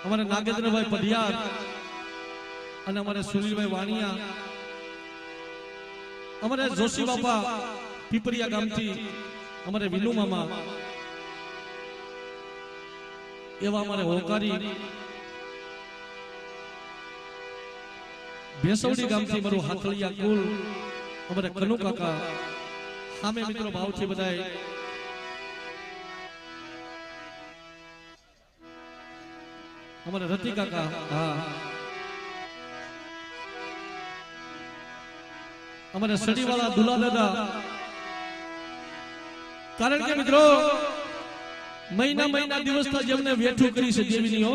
અમારે નાગેન્દ્રભાઈ પઢિયાર અને અમારે સુનિલભાઈ વાણિયા, અમારે જોશી બાપા પીપરિયા ગામથી અમારે વિનુ મામા, એવા અમારે હોકારી ભેસવડી ગામથી મારું હાથળિયા કુલ અમારે કનુ કાકા, સામે મિત્રો ભાવથી બધાય અમારે રતિ કાકા, હા અમારે સડીવાળા દુલા દાદા. કારણ કે મિત્રો મહિના દિવસ જેમને વેઠું કરી છે દેવીનીઓ,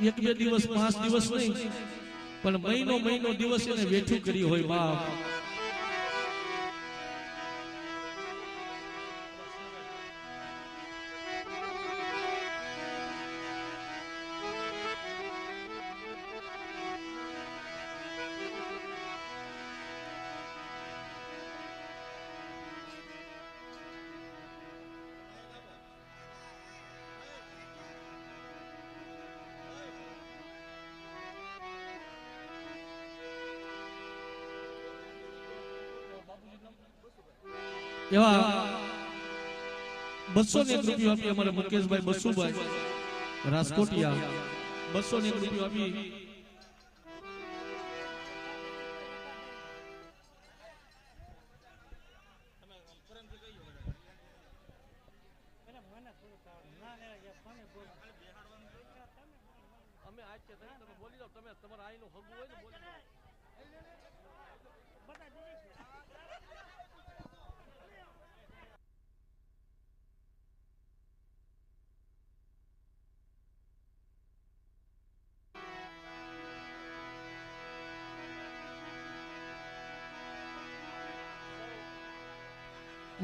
એક બે દિવસ 5 દિવસ નહીં પણ મહિનો દિવસ એને વેઠું કરી હોય બાપ. એવા 201 રૂપિયા આપી અમારે મુકેશભાઈ બસુભાઈ રાજકોટિયા, 201 રૂપિયા આપી. અમે આજ છે તમે બોલી જાઓ, તમે તમારા આઈનું હગું હોય ને બોલી જાઓ.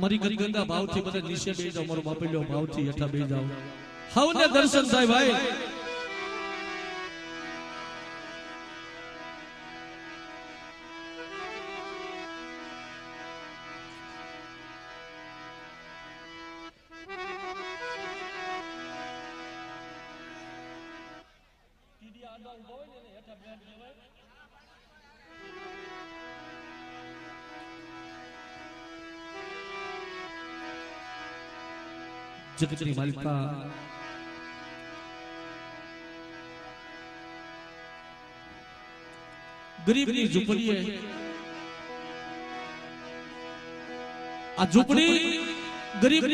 મારી ગંગા ભાવથી બધા નીચે બેસી જાઓ, મારો બાપલ્યો ભાવથી હેઠા બેસી જાઓ. હવને દર્શન થાય ભાઈ. જગતની માલિકા ગરીબની ઝૂંપડીએ, આ ઝૂંપડી ગરીબની